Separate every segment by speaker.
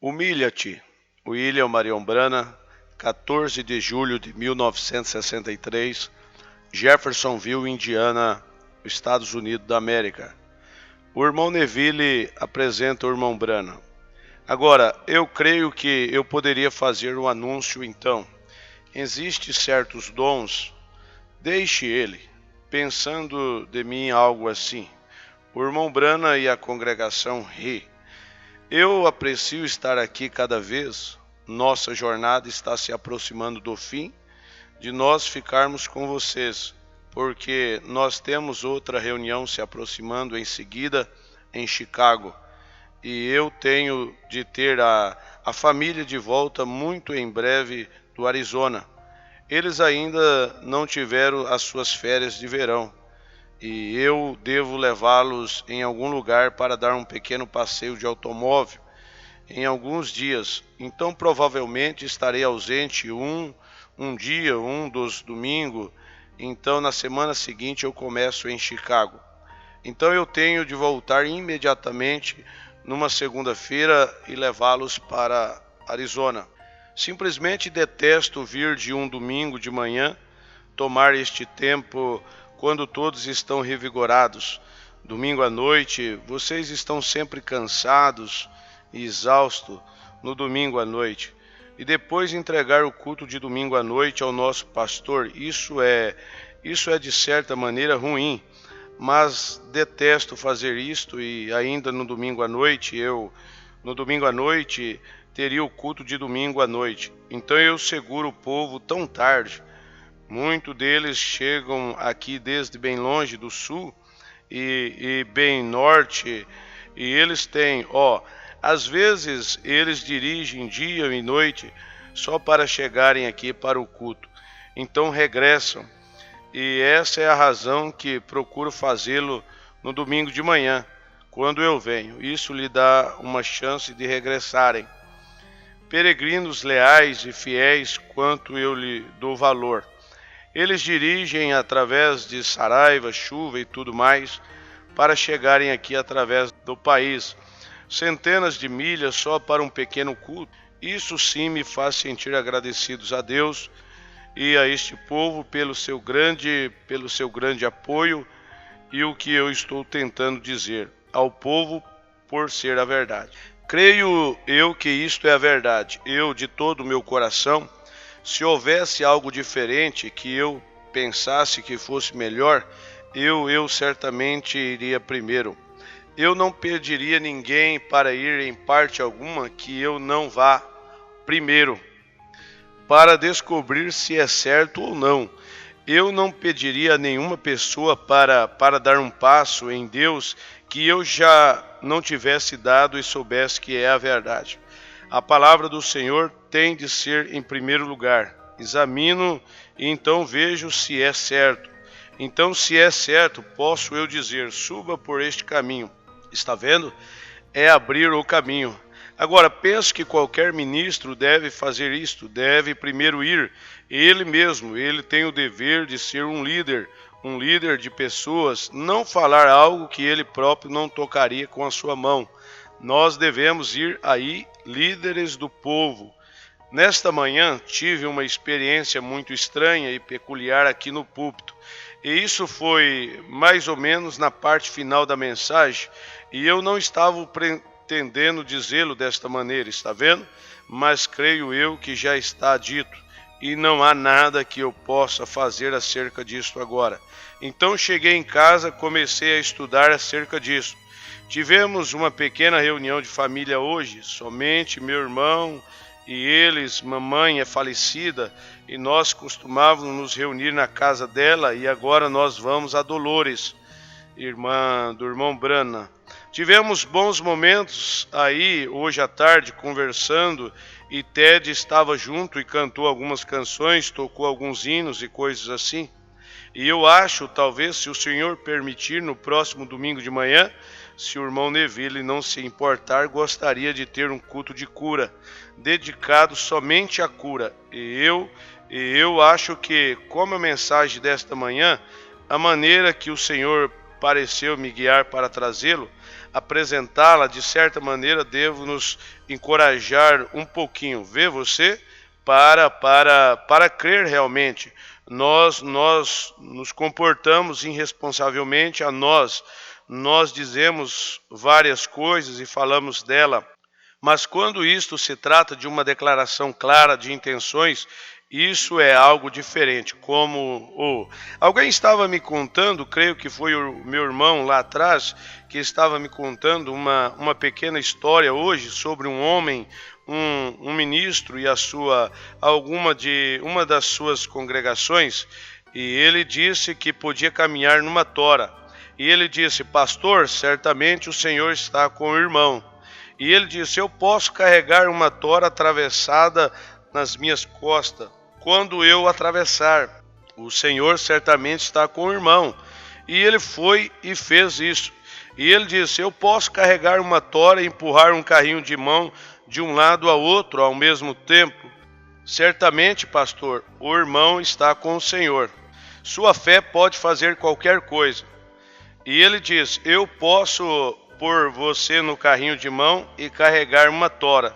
Speaker 1: Humilha-te. William Marion Branham, 14 de julho de 1963, Jeffersonville, Indiana, Estados Unidos da América. O irmão Neville apresenta o irmão Branham. Agora, eu creio que eu poderia fazer um anúncio então. Existem certos dons, deixe ele, pensando de mim algo assim. O irmão Branham e a congregação ri. Eu aprecio estar aqui cada vez. Nossa jornada está se aproximando do fim, de nós ficarmos com vocês, porque nós temos outra reunião se aproximando em seguida em Chicago. E eu tenho de ter a família de volta muito em breve do Arizona. Eles ainda não tiveram as suas férias de verão. E eu devo levá-los em algum lugar para dar um pequeno passeio de automóvel em alguns dias. Então provavelmente estarei ausente um dia, um dos domingos. Então na semana seguinte eu começo em Chicago. Então eu tenho de voltar imediatamente numa segunda-feira e levá-los para Arizona. Simplesmente detesto vir de um domingo de manhã, tomar este tempo quando todos estão revigorados. Domingo à noite, vocês estão sempre cansados e exaustos no domingo à noite. E depois entregar o culto de domingo à noite ao nosso pastor, isso é de certa maneira ruim, mas detesto fazer isto. E ainda no domingo à noite, teria o culto de domingo à noite. Então eu seguro o povo tão tarde. Muitos deles chegam aqui desde bem longe do sul e bem norte, e eles têm, às vezes eles dirigem dia e noite só para chegarem aqui para o culto. Então regressam, e essa é a razão que procuro fazê-lo no domingo de manhã, quando eu venho. Isso lhe dá uma chance de regressarem. Peregrinos leais e fiéis quanto eu lhe dou valor. Eles dirigem através de Saraiva, chuva e tudo mais, para chegarem aqui através do país. Centenas de milhas só para um pequeno culto. Isso sim me faz sentir agradecidos a Deus e a este povo pelo seu grande apoio, e o que eu estou tentando dizer ao povo por ser a verdade. Creio eu que isto é a verdade. Eu, de todo o meu coração, se houvesse algo diferente que eu pensasse que fosse melhor, eu certamente iria primeiro. Eu não pediria ninguém para ir em parte alguma que eu não vá primeiro, para descobrir se é certo ou não. Eu não pediria a nenhuma pessoa para dar um passo em Deus que eu já não tivesse dado e soubesse que é a verdade. A palavra do Senhor tem de ser em primeiro lugar. Examino e então vejo se é certo. Então, se é certo, posso eu dizer, suba por este caminho. Está vendo? É abrir o caminho. Agora, penso que qualquer ministro deve fazer isto, deve primeiro ir. Ele mesmo, ele tem o dever de ser um líder de pessoas, não falar algo que ele próprio não tocaria com a sua mão. Nós devemos ir aí, líderes do povo. Nesta manhã, tive uma experiência muito estranha e peculiar aqui no púlpito. E isso foi mais ou menos na parte final da mensagem, e eu não estava pretendendo dizê-lo desta maneira, está vendo? Mas creio eu que já está dito, e não há nada que eu possa fazer acerca disto agora. Então cheguei em casa, comecei a estudar acerca disso. Tivemos uma pequena reunião de família hoje, somente meu irmão e eles. Mamãe é falecida e nós costumávamos nos reunir na casa dela, e agora nós vamos a Dolores, irmã do irmão Branham. Tivemos bons momentos aí hoje à tarde conversando, e Ted estava junto e cantou algumas canções, tocou alguns hinos e coisas assim. E eu acho, talvez, se o Senhor permitir, no próximo domingo de manhã, se o irmão Neville não se importar, gostaria de ter um culto de cura, dedicado somente à cura. E eu acho que, como a mensagem desta manhã, a maneira que o Senhor pareceu me guiar para trazê-lo, apresentá-la, de certa maneira, devo nos encorajar um pouquinho, vê você, para crer realmente. Nós nos comportamos irresponsavelmente, nós dizemos várias coisas e falamos dela, mas quando isto se trata de uma declaração clara de intenções, isso é algo diferente. Alguém estava me contando, creio que foi o meu irmão lá atrás, que estava me contando uma pequena história hoje sobre um homem, um ministro e uma das suas congregações, e ele disse que podia caminhar numa tora. E ele disse: pastor, certamente o Senhor está com o irmão. E ele disse: eu posso carregar uma tora atravessada nas minhas costas. Quando eu atravessar, o Senhor certamente está com o irmão. E ele foi e fez isso. E ele disse: eu posso carregar uma tora e empurrar um carrinho de mão de um lado a outro ao mesmo tempo. Certamente, pastor, o irmão está com o Senhor. Sua fé pode fazer qualquer coisa. E ele disse: eu posso pôr você no carrinho de mão e carregar uma tora.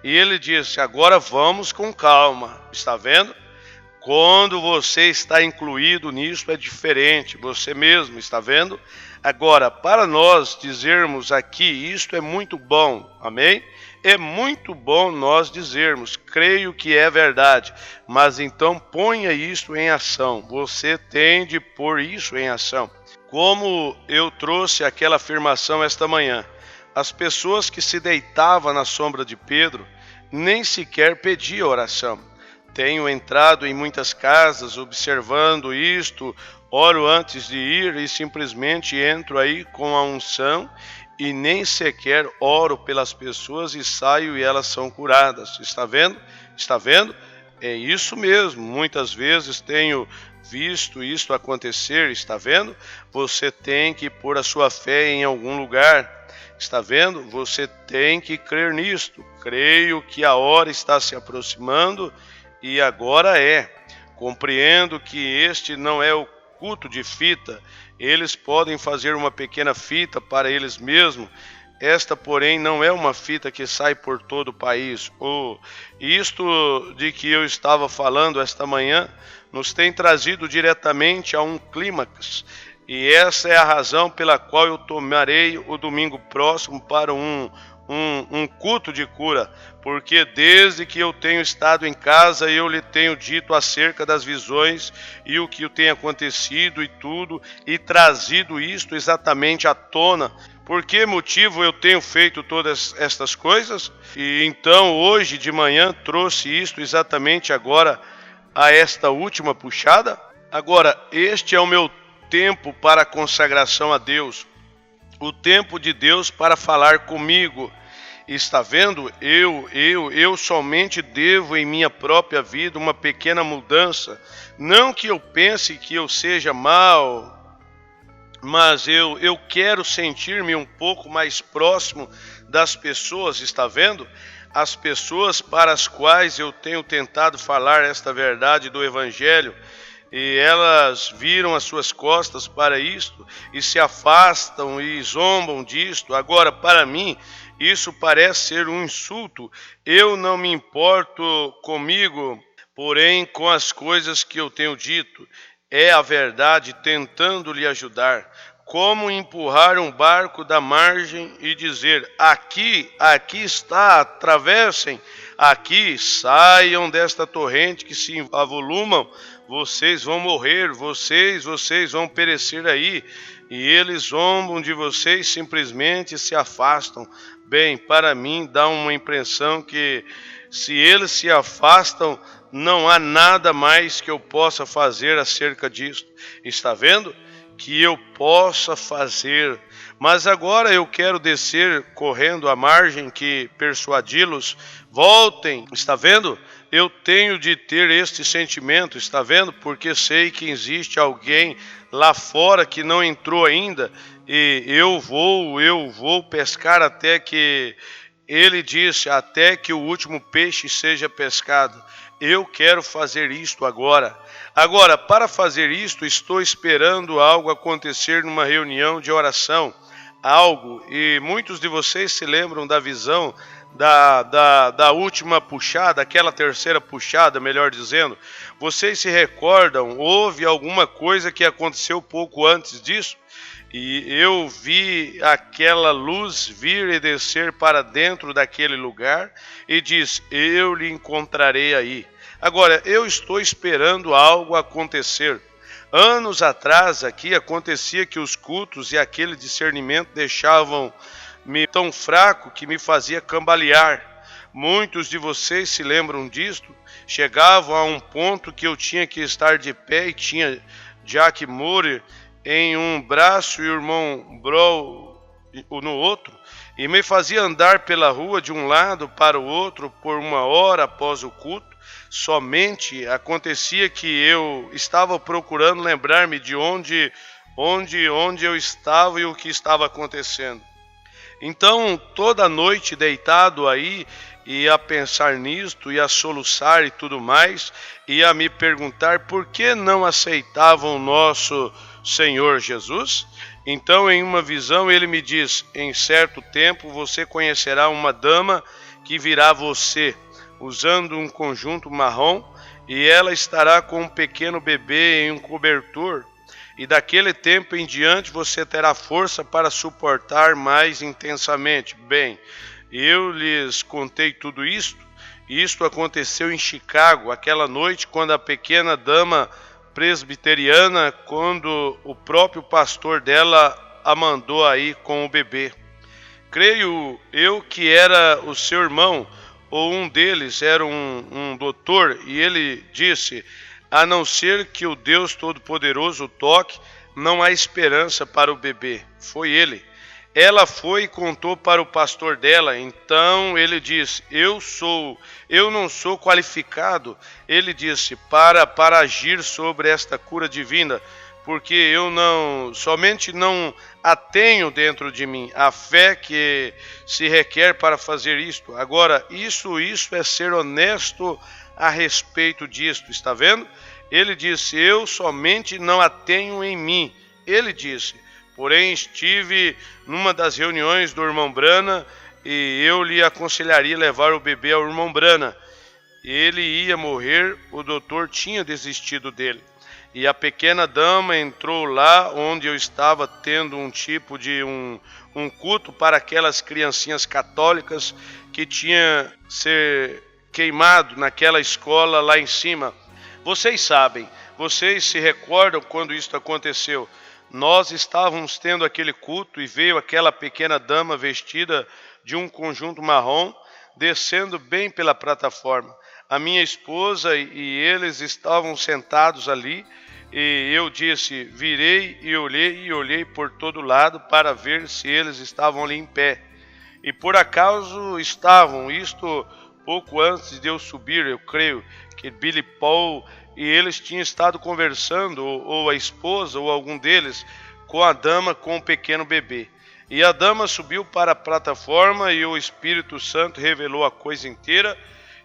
Speaker 1: E ele disse: agora vamos com calma. Está vendo? Quando você está incluído nisso é diferente, você mesmo, está vendo? Agora, para nós dizermos aqui, isto é muito bom, amém? É muito bom nós dizermos, creio que é verdade, mas então ponha isso em ação, você tem de pôr isso em ação. Como eu trouxe aquela afirmação esta manhã, as pessoas que se deitavam na sombra de Pedro nem sequer pediam oração. Tenho entrado em muitas casas observando isto, oro antes de ir e simplesmente entro aí com a unção e nem sequer oro pelas pessoas e saio e elas são curadas. Está vendo? Está vendo? É isso mesmo. Muitas vezes tenho visto isso acontecer. Está vendo? Você tem que pôr a sua fé em algum lugar. Está vendo? Você tem que crer nisto. Creio que a hora está se aproximando e agora é. Compreendo que este não é o culto de fita. Eles podem fazer uma pequena fita para eles mesmos. Esta, porém, não é uma fita que sai por todo o país. Isto de que eu estava falando esta manhã nos tem trazido diretamente a um clímax. E essa é a razão pela qual eu tomarei o domingo próximo para um culto de cura, porque desde que eu tenho estado em casa eu lhe tenho dito acerca das visões e o que tem acontecido e tudo, e trazido isto exatamente à tona. Por que motivo eu tenho feito todas estas coisas? E então hoje de manhã trouxe isto exatamente agora a esta última puxada. Agora, este é o meu tempo para a consagração a Deus, o tempo de Deus para falar comigo. Está vendo? Eu somente devo em minha própria vida uma pequena mudança. Não que eu pense que eu seja mal, mas eu quero sentir-me um pouco mais próximo das pessoas, está vendo? As pessoas para as quais eu tenho tentado falar esta verdade do Evangelho, e elas viram as suas costas para isto e se afastam e zombam disto. Agora, para mim, isso parece ser um insulto. Eu não me importo comigo, porém com as coisas que eu tenho dito. É a verdade tentando lhe ajudar. Como empurrar um barco da margem e dizer: aqui está, atravessem, aqui, saiam desta torrente que se avolumam, vocês vão morrer, vocês vão perecer aí. E eles zombam de vocês, simplesmente se afastam. Bem, para mim dá uma impressão que se eles se afastam, não há nada mais que eu possa fazer acerca disso. Está vendo? Que eu possa fazer. Mas agora eu quero descer correndo à margem que persuadi-los. Voltem, está vendo? Eu tenho de ter este sentimento, está vendo? Porque sei que existe alguém lá fora que não entrou ainda. E eu vou pescar até que, ele disse, até que o último peixe seja pescado. Eu quero fazer isto agora. Agora, para fazer isto, estou esperando algo acontecer numa reunião de oração. Algo, e muitos de vocês se lembram da visão da última puxada, aquela terceira puxada, melhor dizendo, vocês se recordam, houve alguma coisa que aconteceu pouco antes disso? E eu vi aquela luz vir e descer para dentro daquele lugar e diz: eu lhe encontrarei aí. Agora, eu estou esperando algo acontecer. Anos atrás aqui acontecia que os cultos e aquele discernimento deixavam-me tão fraco que me fazia cambalear. Muitos de vocês se lembram disto? Chegavam a um ponto que eu tinha que estar de pé e tinha Jack Moore em um braço e o irmão Brown no outro, e me fazia andar pela rua de um lado para o outro por 1 hora após o culto. Somente acontecia que eu estava procurando lembrar-me de onde eu estava e o que estava acontecendo. Então, toda noite deitado aí, e a pensar nisto, e a soluçar e tudo mais, e a me perguntar por que não aceitavam o nosso Senhor Jesus. Então, em uma visão, ele me diz: em certo tempo você conhecerá uma dama que virá a você, usando um conjunto marrom, e ela estará com um pequeno bebê em um cobertor. E daquele tempo em diante você terá força para suportar mais intensamente. Bem, eu lhes contei tudo isto. Isto aconteceu em Chicago, aquela noite, quando a pequena dama presbiteriana, quando o próprio pastor dela a mandou aí com o bebê. Creio eu que era o seu irmão, ou um deles era um doutor, e ele disse: a não ser que o Deus Todo-Poderoso toque, não há esperança para o bebê. Foi ele. Ela foi e contou para o pastor dela. Então ele disse: eu não sou qualificado, ele disse, para agir sobre esta cura divina, porque eu somente não a tenho dentro de mim, a fé que se requer para fazer isto. Agora, isso é ser honesto a respeito disto, está vendo? Ele disse: eu somente não a tenho em mim. Ele disse: porém estive numa das reuniões do irmão Brana e eu lhe aconselharia levar o bebê ao irmão Brana. Ele ia morrer, o doutor tinha desistido dele. E a pequena dama entrou lá onde eu estava tendo um tipo de um culto para aquelas criancinhas católicas que tinha ser queimado naquela escola lá em cima. Vocês sabem, vocês se recordam quando isso aconteceu? Nós estávamos tendo aquele culto e veio aquela pequena dama vestida de um conjunto marrom, descendo bem pela plataforma. A minha esposa e eles estavam sentados ali, e eu disse: virei e olhei por todo lado para ver se eles estavam ali em pé. E por acaso estavam, isto pouco antes de eu subir, eu creio que Billy Paul e eles tinham estado conversando, ou a esposa, ou algum deles, com a dama com o pequeno bebê. E a dama subiu para a plataforma e o Espírito Santo revelou a coisa inteira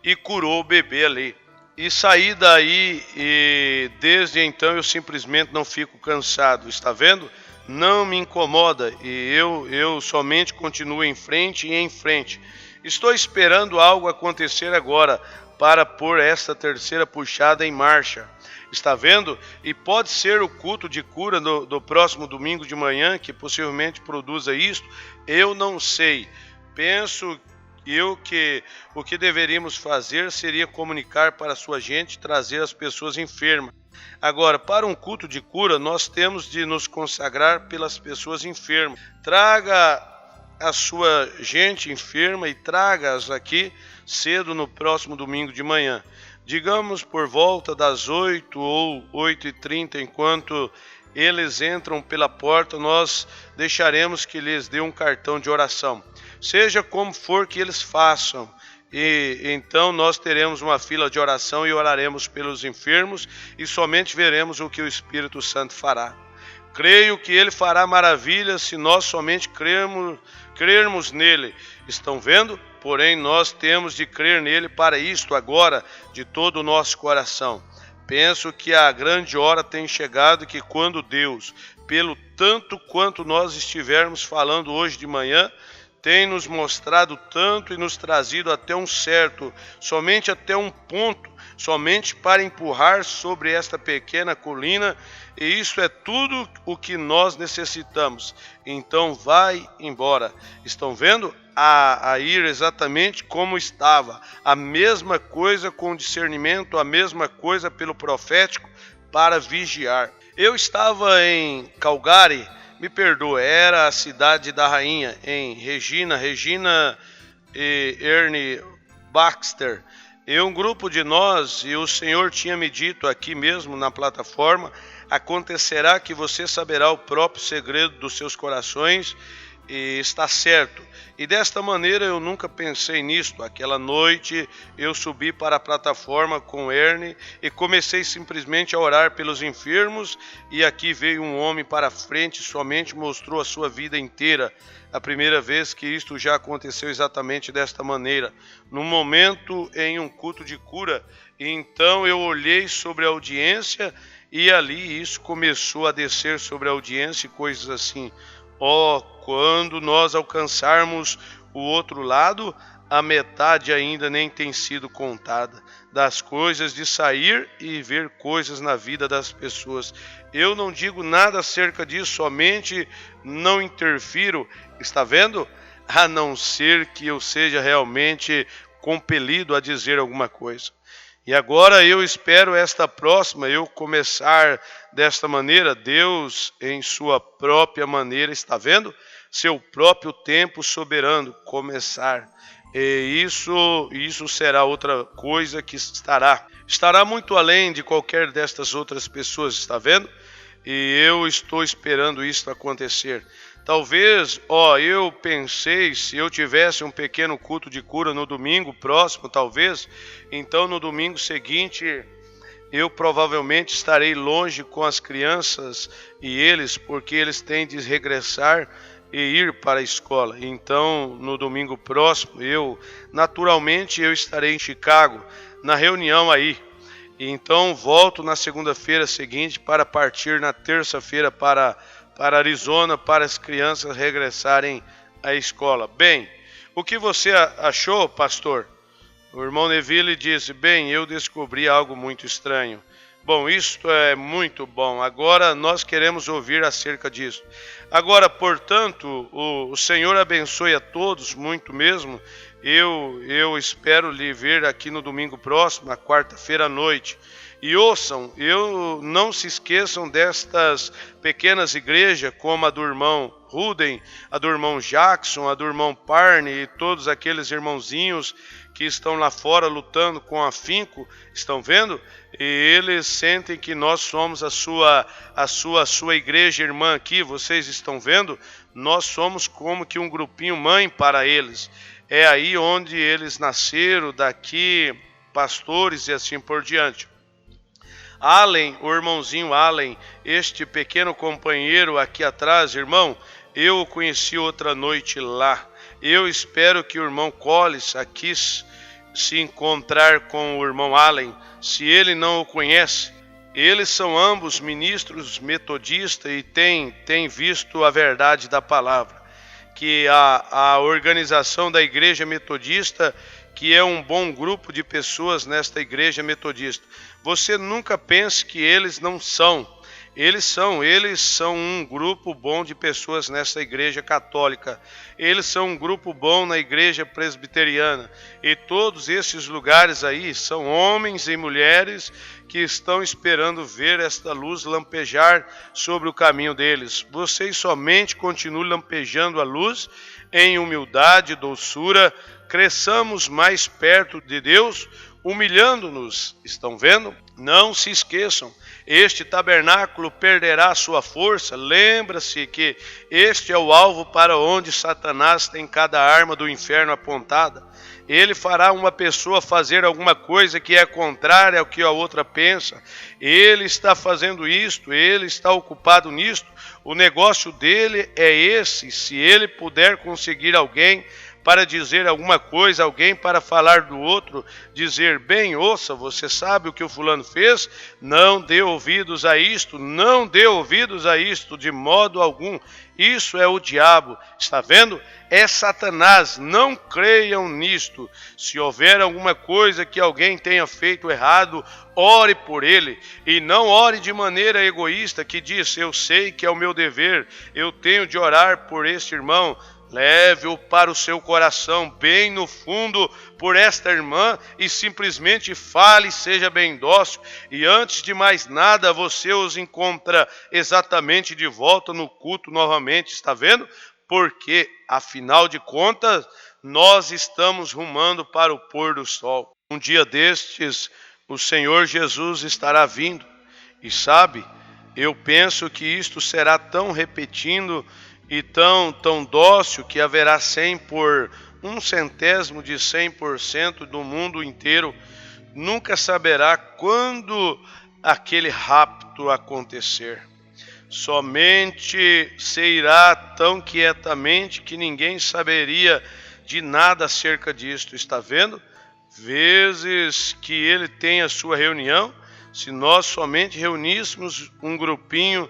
Speaker 1: e curou o bebê ali. E saí daí e desde então eu simplesmente não fico cansado, está vendo? Não me incomoda e eu somente continuo em frente e em frente. Estou esperando algo acontecer agora para pôr esta terceira puxada em marcha. Está vendo? E pode ser o culto de cura do próximo domingo de manhã que possivelmente produza isto. Eu não sei. Penso que o que deveríamos fazer seria comunicar para a sua gente, trazer as pessoas enfermas. Agora, para um culto de cura, nós temos de nos consagrar pelas pessoas enfermas. Traga a sua gente enferma e traga-as aqui cedo no próximo domingo de manhã. Digamos por volta das 8 ou 8h30, enquanto eles entram pela porta, nós deixaremos que lhes dê um cartão de oração. Seja como for que eles façam, e então nós teremos uma fila de oração e oraremos pelos enfermos e somente veremos o que o Espírito Santo fará. Creio que ele fará maravilhas se nós somente crermos nele. Estão vendo? Porém, nós temos de crer nele para isto agora, de todo o nosso coração. Penso que a grande hora tem chegado, que quando Deus, pelo tanto quanto nós estivermos falando hoje de manhã, tem nos mostrado tanto e nos trazido até um certo, somente até um ponto, somente para empurrar sobre esta pequena colina, e isso é tudo o que nós necessitamos. Então vai embora. Estão vendo? A ir exatamente como estava, a mesma coisa com discernimento, a mesma coisa pelo profético para vigiar. Eu estava em Calgary, me perdoa, era a cidade da rainha, em Regina e Ernie Baxter. E um grupo de nós, e o Senhor tinha me dito aqui mesmo na plataforma, acontecerá que você saberá o próprio segredo dos seus corações, e está certo. E desta maneira eu nunca pensei nisto. Aquela noite eu subi para a plataforma com Ernie e comecei simplesmente a orar pelos enfermos, e aqui veio um homem para a frente, somente mostrou a sua vida inteira. A primeira vez que isto já aconteceu exatamente desta maneira, num momento em um culto de cura. E então eu olhei sobre a audiência e ali isso começou a descer sobre a audiência e coisas assim. Quando nós alcançarmos o outro lado, a metade ainda nem tem sido contada das coisas de sair e ver coisas na vida das pessoas. Eu não digo nada acerca disso, somente não interfiro, está vendo? A não ser que eu seja realmente compelido a dizer alguma coisa. E agora eu espero esta próxima, eu começar desta maneira, Deus em sua própria maneira, está vendo? Seu próprio tempo soberano começar. E isso será outra coisa que estará muito além de qualquer destas outras pessoas, está vendo? E eu estou esperando isso acontecer. Talvez, eu pensei, se eu tivesse um pequeno culto de cura no domingo próximo, talvez, então no domingo seguinte eu provavelmente estarei longe com as crianças e eles, porque eles têm de regressar e ir para a escola. Então, no domingo próximo, naturalmente eu estarei em Chicago, na reunião aí. E então volto na segunda-feira seguinte para partir na terça-feira para Arizona, para as crianças regressarem à escola. Bem, o que você achou, pastor? O irmão Neville disse, bem, eu descobri algo muito estranho. Bom, isto é muito bom. Agora nós queremos ouvir acerca disso. Agora, portanto, o Senhor abençoe a todos, muito mesmo. Eu espero lhe ver aqui no domingo próximo, na quarta-feira à noite. E ouçam, não se esqueçam destas pequenas igrejas, como a do irmão Ruden, a do irmão Jackson, a do irmão Parney e todos aqueles irmãozinhos que estão lá fora lutando com afinco, estão vendo? E eles sentem que nós somos a sua igreja irmã aqui, vocês estão vendo? Nós somos como que um grupinho mãe para eles. É aí onde eles nasceram, daqui, pastores e assim por diante. Allen, o irmãozinho Allen, este pequeno companheiro aqui atrás, irmão, eu o conheci outra noite lá. Eu espero que o irmão Collis aqui se encontrar com o irmão Allen, se ele não o conhece. Eles são ambos ministros metodistas e têm visto a verdade da palavra. Que a organização da igreja metodista, que é um bom grupo de pessoas nesta igreja metodista. Você nunca pense que eles não são. Eles são um grupo bom de pessoas nessa igreja católica. Eles são um grupo bom na igreja presbiteriana. E todos esses lugares aí são homens e mulheres que estão esperando ver esta luz lampejar sobre o caminho deles. Vocês somente continuem lampejando a luz em humildade e doçura. Cresçamos mais perto de Deus, humilhando-nos. Estão vendo? Não se esqueçam, este tabernáculo perderá sua força. Lembra-se que este é o alvo para onde Satanás tem cada arma do inferno apontada. Ele fará uma pessoa fazer alguma coisa que é contrária ao que a outra pensa. Ele está fazendo isto, ele está ocupado nisto. O negócio dele é esse. Se ele puder conseguir alguém para dizer alguma coisa, alguém para falar do outro, dizer, bem, ouça, você sabe o que o fulano fez? Não dê ouvidos a isto, não dê ouvidos a isto de modo algum. Isso é o diabo, está vendo? É Satanás, não creiam nisto. Se houver alguma coisa que alguém tenha feito errado, ore por ele, e não ore de maneira egoísta, que diz, eu sei que é o meu dever, eu tenho de orar por este irmão. Leve-o para o seu coração, bem no fundo, por esta irmã, e simplesmente fale, seja bem dócil, e antes de mais nada, você os encontra exatamente de volta no culto novamente, está vendo? Porque, afinal de contas, nós estamos rumando para o pôr do sol. Um dia destes, o Senhor Jesus estará vindo, e sabe, eu penso que isto será tão repetindo e tão dócil que haverá 100 por 1/100% do mundo inteiro nunca saberá quando aquele rapto acontecer. Somente se irá tão quietamente que ninguém saberia de nada acerca disto, está vendo? Vezes que ele tem a sua reunião, se nós somente reuníssemos um grupinho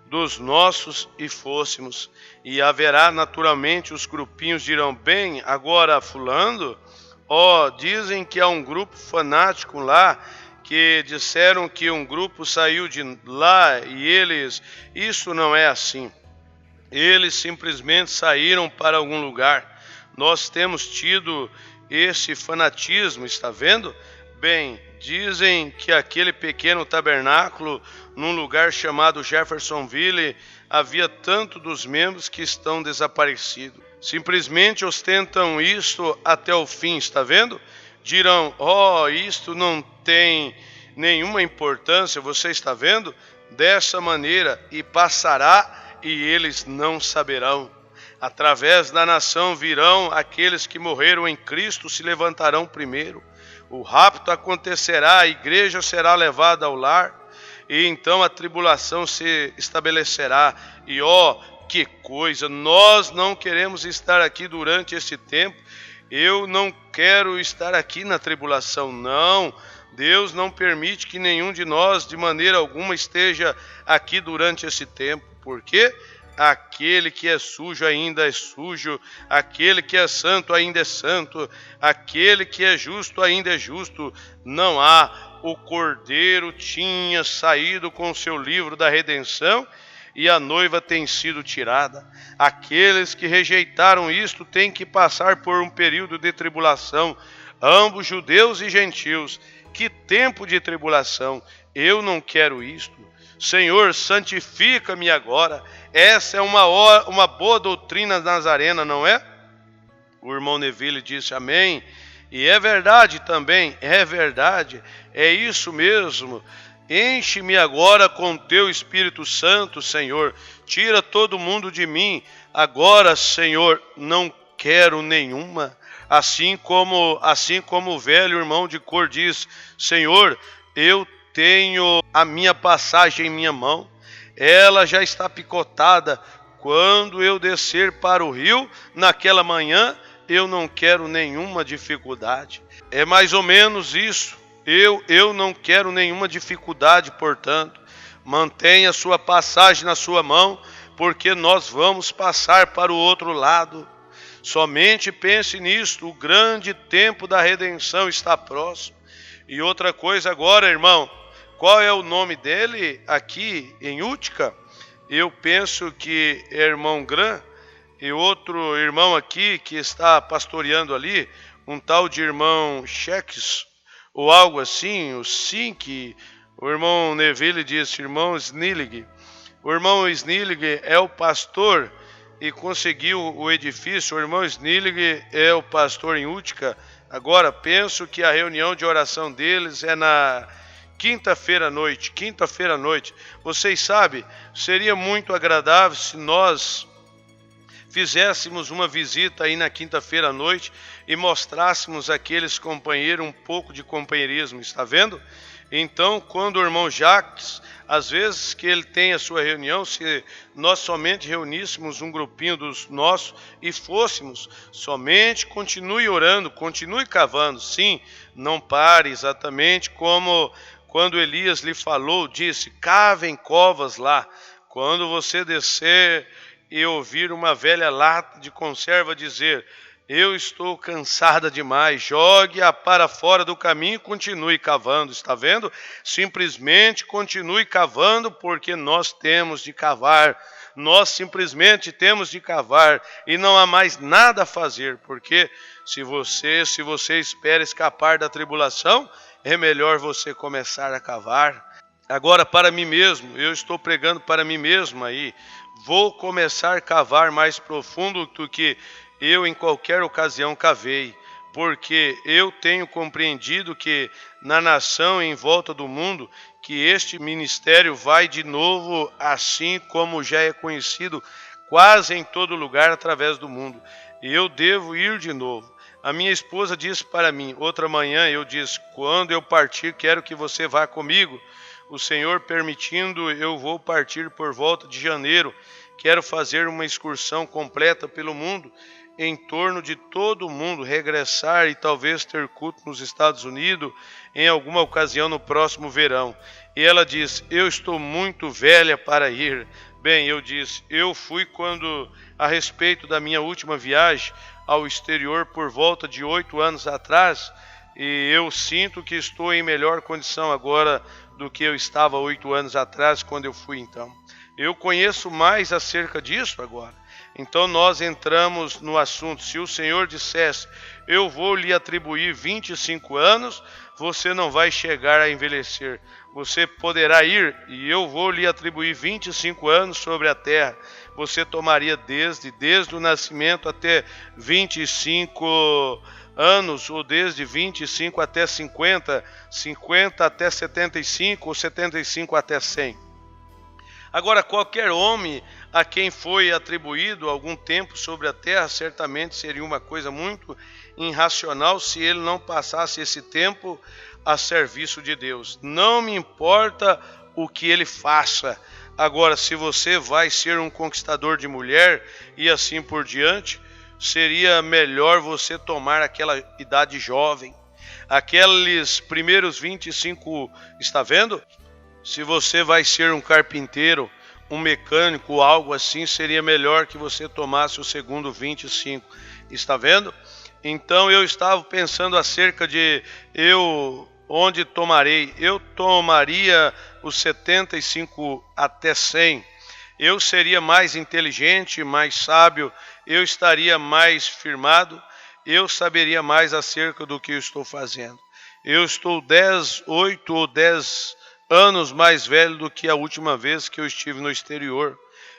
Speaker 1: dos nossos e fôssemos, e haverá naturalmente os grupinhos dirão, bem, agora fulano, dizem que há um grupo fanático lá, que disseram que um grupo saiu de lá e isso não é assim. Eles simplesmente saíram para algum lugar. Nós temos tido esse fanatismo, está vendo? Bem, dizem que aquele pequeno tabernáculo, num lugar chamado Jeffersonville, havia tanto dos membros que estão desaparecidos. Simplesmente ostentam isto até o fim, está vendo? Dirão, isto não tem nenhuma importância, você está vendo? Dessa maneira, e passará, e eles não saberão. Através da nação virão aqueles que morreram em Cristo, se levantarão primeiro. O rapto acontecerá, a igreja será levada ao lar, e então a tribulação se estabelecerá. E que coisa, nós não queremos estar aqui durante esse tempo. Eu não quero estar aqui na tribulação, não. Deus não permite que nenhum de nós, de maneira alguma, esteja aqui durante esse tempo. Por quê? Aquele que é sujo ainda é sujo, aquele que é santo ainda é santo, aquele que é justo ainda é justo. Não há. O Cordeiro tinha saído com o seu livro da redenção e a noiva tem sido tirada. Aqueles que rejeitaram isto têm que passar por um período de tribulação, ambos judeus e gentios. Que tempo de tribulação! Eu não quero isto. Senhor, santifica-me agora. Essa é uma boa doutrina nazarena, não é? O irmão Neville disse amém. E é verdade também, é verdade, é isso mesmo. Enche-me agora com teu Espírito Santo, Senhor. Tira todo mundo de mim. Agora, Senhor, não quero nenhuma. Assim como o velho irmão de cor diz, Senhor, eu tenho a minha passagem em minha mão, ela já está picotada. Quando eu descer para o rio, naquela manhã, eu não quero nenhuma dificuldade. É mais ou menos isso. Eu não quero nenhuma dificuldade, portanto, mantenha sua passagem na sua mão, porque nós vamos passar para o outro lado. Somente pense nisto, o grande tempo da redenção está próximo. E outra coisa agora, irmão, qual é o nome dele aqui em Utica? Eu penso que é irmão Gran, e outro irmão aqui que está pastoreando ali, um tal de irmão Cheques, ou algo assim, o Sink. O irmão Neville disse, irmão Snillig. O irmão Snillig é o pastor e conseguiu o edifício. O irmão Snillig é o pastor em Utica. Agora, penso que a reunião de oração deles é na quinta-feira à noite. Vocês sabem, seria muito agradável se nós fizéssemos uma visita aí na quinta-feira à noite e mostrássemos àqueles companheiros um pouco de companheirismo, está vendo? Então, quando o irmão Jacques, às vezes que ele tem a sua reunião, se nós somente reuníssemos um grupinho dos nossos e fôssemos, somente continue orando, continue cavando, sim, não pare, exatamente como quando Elias lhe falou, disse, cavem covas lá. Quando você descer e ouvir uma velha lata de conserva dizer, eu estou cansada demais, jogue-a para fora do caminho e continue cavando, está vendo? Simplesmente continue cavando, porque nós temos de cavar, nós simplesmente temos de cavar e não há mais nada a fazer, porque se você espera escapar da tribulação, é melhor você começar a cavar. Agora, para mim mesmo, eu estou pregando para mim mesmo aí, vou começar a cavar mais profundo do que eu em qualquer ocasião cavei, porque eu tenho compreendido que na nação em volta do mundo, que este ministério vai de novo, assim como já é conhecido quase em todo lugar através do mundo. E eu devo ir de novo. A minha esposa disse para mim, outra manhã eu disse, quando eu partir quero que você vá comigo. O Senhor permitindo, eu vou partir por volta de janeiro. Quero fazer uma excursão completa pelo mundo, em torno de todo o mundo, regressar e talvez ter culto nos Estados Unidos em alguma ocasião no próximo verão. E ela disse, eu estou muito velha para ir. Bem, eu disse, eu fui quando, a respeito da minha última viagem ao exterior por volta de 8 anos atrás, e eu sinto que estou em melhor condição agora do que eu estava 8 anos atrás quando eu fui então. Eu conheço mais acerca disso agora. Então nós entramos no assunto. Se o Senhor dissesse, eu vou lhe atribuir 25 anos, você não vai chegar a envelhecer. Você poderá ir e eu vou lhe atribuir 25 anos sobre a terra. Você tomaria desde o nascimento até 25 anos, ou desde 25 até 50, 50 até 75, ou 75 até 100. Agora, qualquer homem a quem foi atribuído algum tempo sobre a terra, certamente seria uma coisa muito irracional se ele não passasse esse tempo a serviço de Deus. Não me importa o que ele faça. Agora, se você vai ser um conquistador de mulher e assim por diante, seria melhor você tomar aquela idade jovem, aqueles primeiros 25, está vendo? Se você vai ser um carpinteiro, um mecânico, algo assim, seria melhor que você tomasse o segundo 25. Está vendo? Então eu estava pensando acerca de onde tomarei. Eu tomaria os 75 até 100. Eu seria mais inteligente, mais sábio, eu estaria mais firmado, eu saberia mais acerca do que eu estou fazendo. Eu estou 8 ou 10 anos mais velho do que a última vez que eu estive no exterior.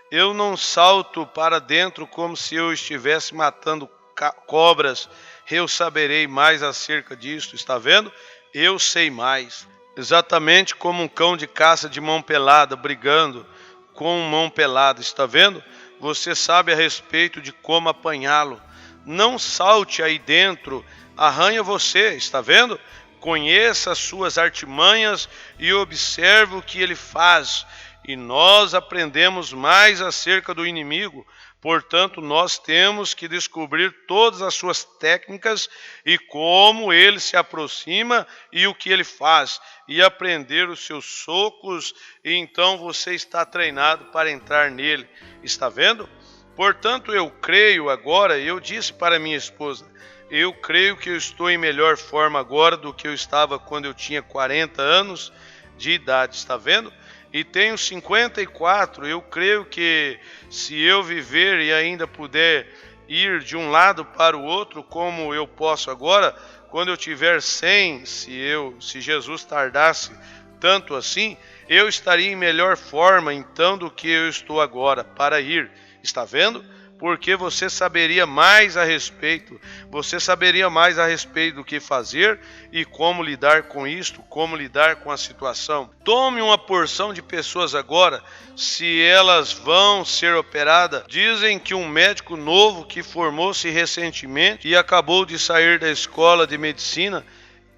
Speaker 1: Eu não salto para dentro como se eu estivesse matando cobras. Eu saberei mais acerca disso, está vendo? Eu sei mais. Exatamente como um cão de caça de mão pelada, brigando com mão pelada, está vendo? Você sabe a respeito de como apanhá-lo. Não salte aí dentro, arranha você, está vendo? Conheça as suas artimanhas e observe o que ele faz. E nós aprendemos mais acerca do inimigo. Portanto, nós temos que descobrir todas as suas técnicas e como ele se aproxima e o que ele faz. E aprender os seus socos. E então você está treinado para entrar nele. Está vendo? Portanto, eu creio agora, eu disse para minha esposa, eu creio que eu estou em melhor forma agora do que eu estava quando eu tinha 40 anos de idade, está vendo? E tenho 54, eu creio que se eu viver e ainda puder ir de um lado para o outro, como eu posso agora, quando eu tiver 100, se Jesus tardasse tanto assim, eu estaria em melhor forma então do que eu estou agora para ir, está vendo? Porque você saberia mais a respeito do que fazer e como lidar com isto, como lidar com a situação. Tome uma porção de pessoas agora, se elas vão ser operadas. Dizem que um médico novo que formou-se recentemente e acabou de sair da escola de medicina,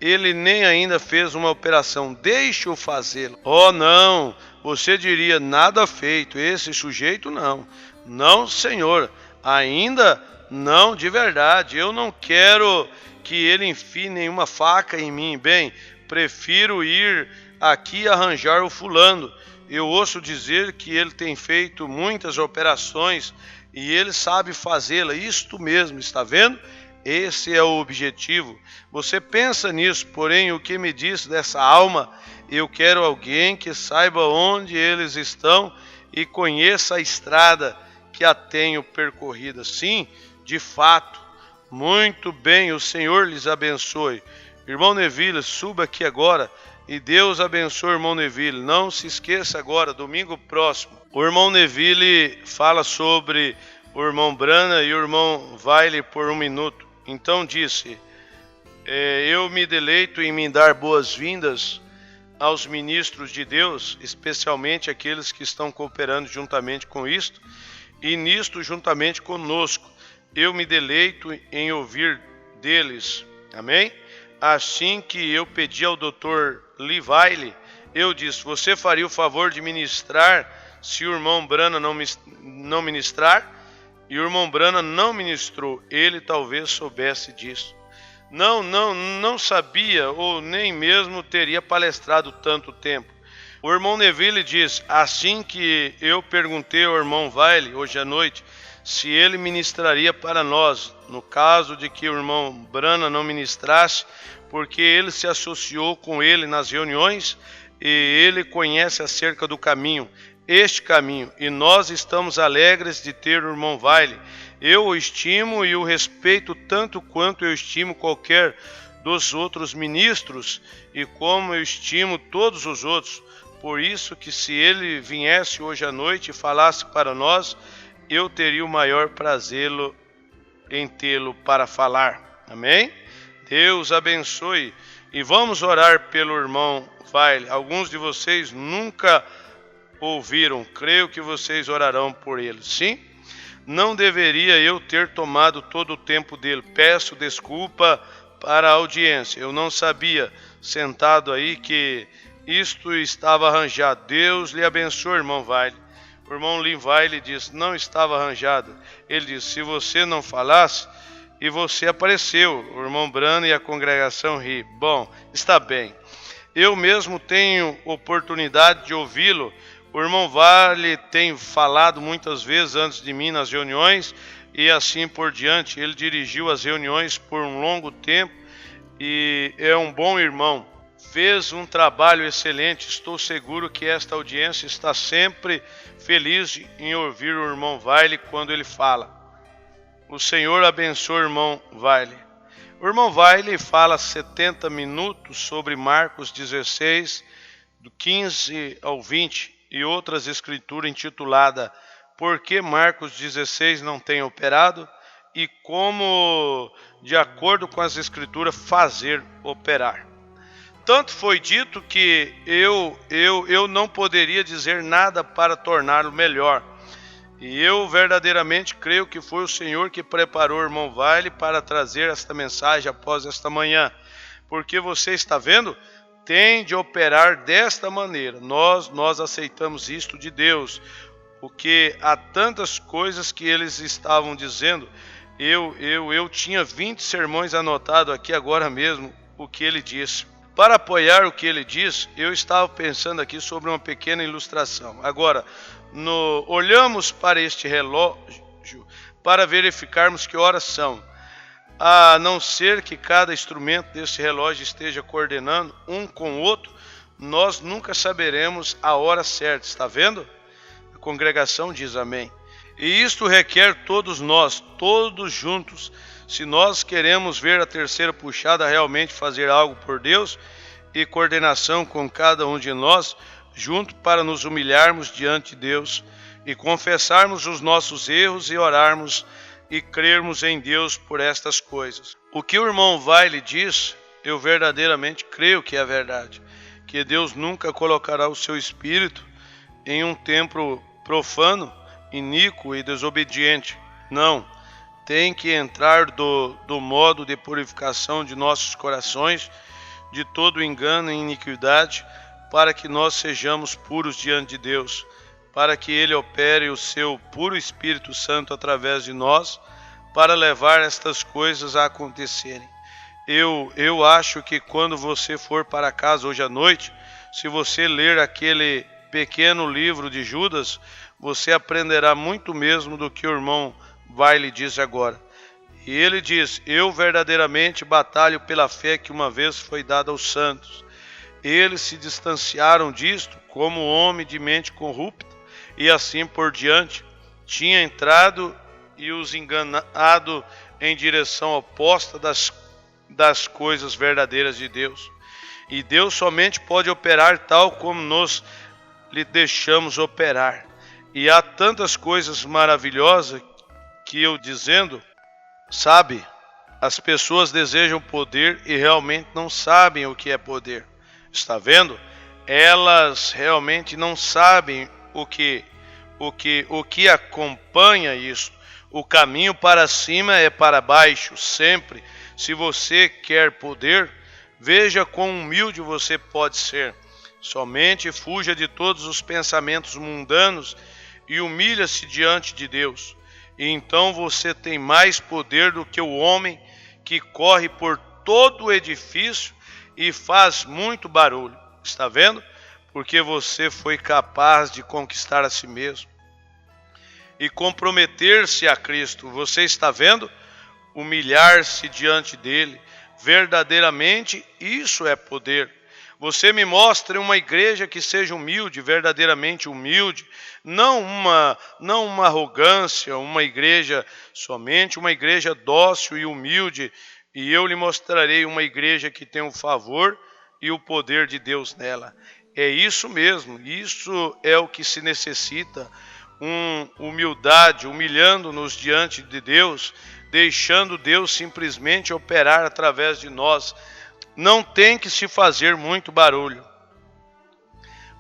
Speaker 1: Ele nem ainda fez uma operação, deixe-o fazê-lo. Oh, não, você diria, nada feito, esse sujeito não. Não, senhor, ainda não, de verdade, eu não quero que ele enfie nenhuma faca em mim. Bem, prefiro ir aqui arranjar o fulano. Eu ouço dizer que ele tem feito muitas operações e ele sabe fazê-la. Isto mesmo, está vendo? Esse é o objetivo. Você pensa nisso, porém o que me diz dessa alma? Eu quero alguém que saiba onde eles estão e conheça a estrada que a tenho percorrida. Sim, de fato. Muito bem, o Senhor lhes abençoe. Irmão Neville, suba aqui agora e Deus abençoe o irmão Neville. Não se esqueça agora, domingo próximo, o irmão Neville fala sobre o irmão Brana e o irmão Wiley por 1 minuto. Então disse, eu me deleito em me dar boas-vindas aos ministros de Deus, especialmente aqueles que estão cooperando juntamente com isto, e nisto juntamente conosco. Eu me deleito em ouvir deles. Amém? Assim que eu pedi ao Dr. Lee Wiley, eu disse, você faria o favor de ministrar se o irmão Brana não ministrar? E o irmão Brana não ministrou. Ele talvez soubesse disso. Não sabia ou nem mesmo teria palestrado tanto tempo. O irmão Neville diz, assim que eu perguntei ao irmão Wiley hoje à noite se ele ministraria para nós, no caso de que o irmão Brana não ministrasse, porque ele se associou com ele nas reuniões e ele conhece acerca do caminho, este caminho, e nós estamos alegres de ter o irmão Wiley. Eu o estimo e o respeito tanto quanto eu estimo qualquer dos outros ministros e como eu estimo todos os outros. Por isso que se ele viesse hoje à noite e falasse para nós, eu teria o maior prazer em tê-lo para falar. Amém? Deus abençoe. E vamos orar pelo irmão Wiley. Alguns de vocês nunca ouviram. Creio que vocês orarão por ele. Sim? Não deveria eu ter tomado todo o tempo dele. Peço desculpa para a audiência. Eu não sabia, sentado aí, que isto estava arranjado. Deus lhe abençoe, irmão Wiley. O irmão Lee Wiley disse, não estava arranjado. Ele disse, se você não falasse, e você apareceu. O irmão Brana e a congregação ri. Bom, está bem. Eu mesmo tenho oportunidade de ouvi-lo. O irmão Wiley tem falado muitas vezes antes de mim nas reuniões e assim por diante. Ele dirigiu as reuniões por um longo tempo e é um bom irmão. Fez um trabalho excelente. Estou seguro que esta audiência está sempre feliz em ouvir o irmão Wiley quando ele fala. O Senhor abençoe o irmão Wiley. O irmão Wiley fala 70 minutos sobre Marcos 16, do 15 ao 20, e outras escrituras intitulada Por que Marcos 16 não tem operado e como, de acordo com as escrituras, fazer operar. Tanto foi dito que eu não poderia dizer nada para torná-lo melhor. E eu verdadeiramente creio que foi o Senhor que preparou o irmão Wiley para trazer esta mensagem após esta manhã. Porque você está vendo? Tem de operar desta maneira. Nós aceitamos isto de Deus. Porque há tantas coisas que eles estavam dizendo. Eu tinha 20 sermões anotados aqui agora mesmo, o que ele disse. Para apoiar o que ele diz, eu estava pensando aqui sobre uma pequena ilustração. Agora, olhamos para este relógio para verificarmos que horas são. A não ser que cada instrumento desse relógio esteja coordenando um com o outro, nós nunca saberemos a hora certa. Está vendo? A congregação diz amém. E isto requer todos nós, todos juntos. Se nós queremos ver a terceira puxada realmente fazer algo por Deus e coordenação com cada um de nós, junto para nos humilharmos diante de Deus e confessarmos os nossos erros e orarmos e crermos em Deus por estas coisas. O que o irmão Wiley diz, eu verdadeiramente creio que é verdade, que Deus nunca colocará o seu espírito em um templo profano, iníquo e desobediente. Não. Tem que entrar do modo de purificação de nossos corações, de todo engano e iniquidade, para que nós sejamos puros diante de Deus, para que Ele opere o seu puro Espírito Santo através de nós, para levar estas coisas a acontecerem. Eu acho que quando você for para casa hoje à noite, se você ler aquele pequeno livro de Judas, você aprenderá muito mesmo do que o irmão vai lhe dizer agora. E ele diz: eu verdadeiramente batalho pela fé que uma vez foi dada aos santos. Eles se distanciaram disto como homem de mente corrupta, e assim por diante, tinha entrado e os enganado em direção oposta das coisas verdadeiras de Deus. E Deus somente pode operar tal como nós lhe deixamos operar. E há tantas coisas maravilhosas que eu dizendo, sabe, as pessoas desejam poder e realmente não sabem o que é poder. Está vendo? Elas realmente não sabem o que acompanha isso. O caminho para cima é para baixo, sempre. Se você quer poder, veja quão humilde você pode ser. Somente fuja de todos os pensamentos mundanos e humilha-se diante de Deus. E então você tem mais poder do que o homem que corre por todo o edifício e faz muito barulho. Está vendo? Porque você foi capaz de conquistar a si mesmo e comprometer-se a Cristo. Você está vendo? Humilhar-se diante dele. Verdadeiramente, isso é poder. Você me mostra uma igreja que seja humilde, verdadeiramente humilde, não uma arrogância, somente uma igreja dócil e humilde, e eu lhe mostrarei uma igreja que tem o favor e o poder de Deus nela. É isso mesmo, isso é o que se necessita, humildade, humilhando-nos diante de Deus, deixando Deus simplesmente operar através de nós. Não tem que se fazer muito barulho.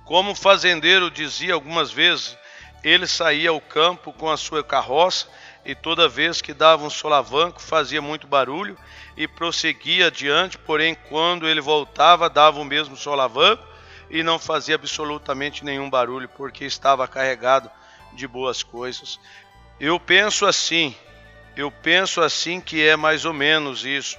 Speaker 1: Como o fazendeiro dizia algumas vezes, ele saía ao campo com a sua carroça e toda vez que dava um solavanco fazia muito barulho e prosseguia adiante, porém quando ele voltava dava o mesmo solavanco e não fazia absolutamente nenhum barulho porque estava carregado de boas coisas. Eu penso assim que é mais ou menos isso.